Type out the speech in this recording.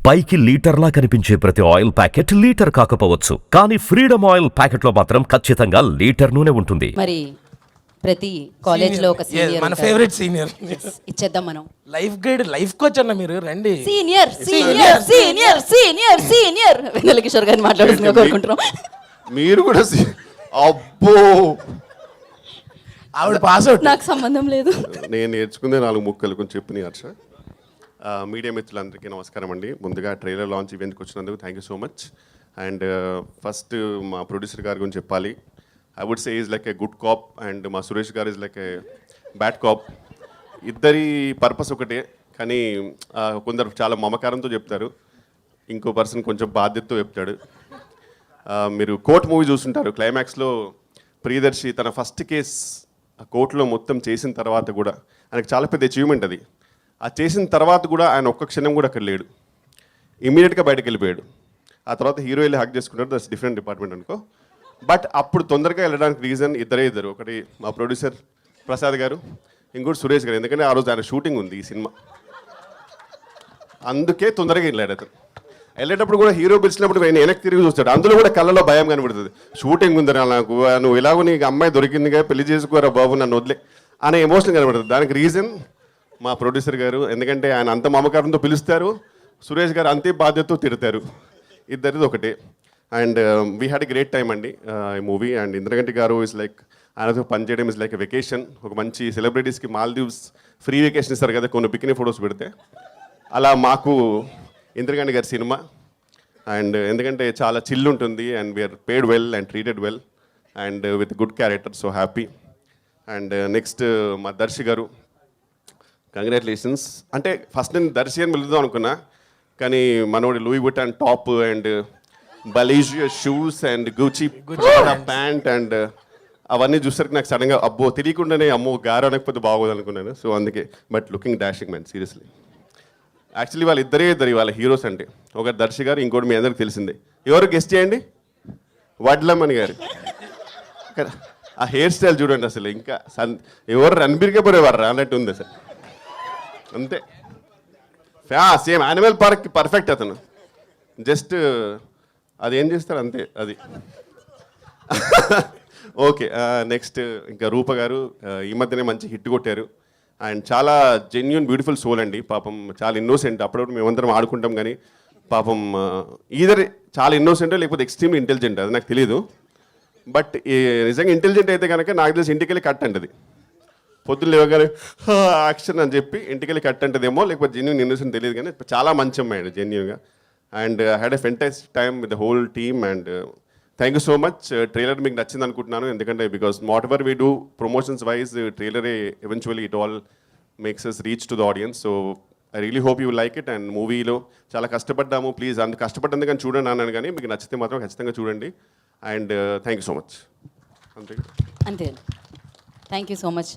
పైకి లీటర్లా కనిపించే ప్రతి ఆయిల్ ప్యాకెట్ లీటర్ కాకపోవచ్చు, కానీ ఫ్రీడమ్ ఆయిల్ ప్యాకెట్ లో మాత్రం ఖచ్చితంగా లీటర్ నూనె ఉంటుంది. మరి ప్రతి కాలేజ్ లో ఒక సీనియర్ మన ఫేవరెట్ సీనియర్ ఇచ్చేద్దాం మనం. లైఫ్ గైడ్ లైఫ్ కోచ్ అన్న మీరు రండి. Senior senior senior senior senior Vennela Kishore గారిని మాట్లాడుతుందిగా కోరుకుంటున్నాం. మీరు కూడా అబ్బో ఆవిడ పాస్ అవుట్. నాకు సంబంధం లేదు. నేను నేర్చుకుందే 4 ముక్కలు కొంచెం చెప్పినాయి హర్ష. మీడియా మిత్రులందరికీ నమస్కారం అండి. ముందుగా ట్రైలర్ లాంచ్ ఈవెంట్కి వచ్చినందుకు thank you so much. And first మా ప్రొడ్యూసర్ గారి గురించి చెప్పాలి. I would say is like a good cop and మా Suresh garu is like a bad cop. ఇద్దరి పర్పస్ ఒకటే, కానీ కొందరు చాలా మమకారంతో చెప్తారు, ఇంకో పర్సన్ కొంచెం బాధ్యతతో చెప్తాడు. మీరు కోర్ట్ మూవీ చూస్తుంటారు, క్లైమాక్స్లో ప్రియదర్శి తన ఫస్ట్ కేస్ ఆ కోర్టులో మొత్తం చేసిన తర్వాత కూడా ఆయనకు చాలా పెద్ద అచీవ్మెంట్ అది. ఆ చేసిన తర్వాత కూడా ఆయన ఒక్క క్షణం కూడా అక్కడ లేడు, ఇమీడియట్గా బయటకు వెళ్ళిపోయాడు. ఆ తర్వాత హీరో వెళ్ళి హక్ చేసుకుంటారు, దట్స్ డిఫరెంట్ డిపార్ట్మెంట్ అనుకో. బట్ అప్పుడు తొందరగా వెళ్ళడానికి రీజన్ ఇద్దరు, ఒకటి మా ప్రొడ్యూసర్ ప్రసాద్ గారు, ఇంకోటి సురేష్ గారు. ఎందుకంటే ఆ రోజు ఆయన షూటింగ్ ఉంది ఈ సినిమా, అందుకే తొందరగా వెళ్ళాడు. అతను వెళ్ళేటప్పుడు కూడా హీరో పిలిచినప్పుడు నేను వెనక్కి తిరిగి చూస్తాడు, అందులో కూడా కళ్ళలో భయం కనబడుతుంది. షూటింగ్ ఉందిరా నాకు, నువ్వు ఇలాగో నీకు అమ్మాయి దొరికిందిగా, పెళ్లి చేసుకోరా బాబు నన్ను వదిలే అనే ఎమోషన్ కనబడుతుంది. దానికి రీజన్ మా ప్రొడ్యూసర్ గారు, ఎందుకంటే ఆయన అంత మమకారంతో పిలుస్తారు, సురేష్ గారు అంతే బాధ్యతతో తిడతారు. ఇద్దరిది ఒకటే. And we had a great time అండి ఈ మూవీ. అండ్ ఇంద్రగంటి గారు ఇస్ లైక్, ఆయనతో పనిచేయడం ఇస్ లైక్ ఎ వెకేషన్. ఒక మంచి సెలబ్రిటీస్కి మాల్దీవ్స్ ఫ్రీ వెకేషన్ ఇస్తారు కదా కొన్ని బికినీ ఫొటోస్ పెడితే, అలా మాకు ఇంద్రగంటి గారి సినిమా. అండ్ ఎందుకంటే చాలా చిల్ ఉంటుంది and we're paid well and treated well and with good character, so happy. And next మా దర్శి గారు, కంగ్రాచులేషన్స్. అంటే ఫస్ట్ నేను దర్శి అని వెళ్దాం అనుకున్నా, కానీ మనోడి Louis Vuitton top and Balenciaga shoes and Gucci pant and అవన్నీ చూసరికి నాకు సడన్గా అబ్బో తెలియకుండానే అమ్మో గారు అనకపోతే బాగోదు అనుకున్నాను. సో అందుకే, but looking dashing man seriously. Actually వాళ్ళ ఇద్దరు వాళ్ళ హీరోస్ అంటే, ఒకటి దర్శి గారు, ఇంకోటి మీ అందరికి తెలిసిందే. ఎవరు గెస్ట్ చేయండి? వడ్లమ్మని గారు. ఆ హెయిర్ స్టైల్ చూడండి అసలు, ఇంకా ఎవరు రణబీర్కే పోయేవారు అన్నట్టు ఉంది అసలు, అంతే. సేమ్ యానిమల్ పార్క్ పర్ఫెక్ట్ అతను, జస్ట్ అది ఏం చేస్తారు అంతే అది. ఓకే, నెక్స్ట్ ఇంకా రూప గారు ఈ మధ్యనే మంచి హిట్ కొట్టారు. అండ్ చాలా జెన్యున్ బ్యూటిఫుల్ సోల్ అండి, పాపం చాలా ఇన్నోసెంట్. అప్పుడప్పుడు మేమందరం ఆడుకుంటాం, కానీ పాపం ఈధర్ చాలా ఇన్నోసెంట్ లేకపోతే ఎక్స్ట్రీమ్లీ ఇంటెలిజెంట్, అది నాకు తెలియదు. బట్ నిజంగా ఇంటెలిజెంట్ అయితే కనుక నాకు తెలిసి ఇంటికి వెళ్ళి కట్ అంటది, పొద్దున్న లేవగానే యాక్షన్ అని చెప్పి ఇంటికి వెళ్ళి కట్ అంటదేమో, లేకపోతే జెన్యున్ ఇన్నోసెంట్ తెలియదు, కానీ చాలా మంచి అమ్మాయి జెన్యున్గా. And had a fantastic time with the whole team. And thank you so much. Trailer మీకు నచ్చింది అనుకుంటున్నాను, ఎందుకంటే because whatever we do promotions wise, ట్రైలరే eventually it all makes us reach to the audience. So I really hope you like it. And మూవీలో చాలా కష్టపడ్డాము, please అంత కష్టపడ్డందుకు కానీ చూడండి అన్నాను, కానీ మీకు నచ్చితే మాత్రం ఖచ్చితంగా చూడండి. And thank you so much. అంతే. అంతే. Thank you so much.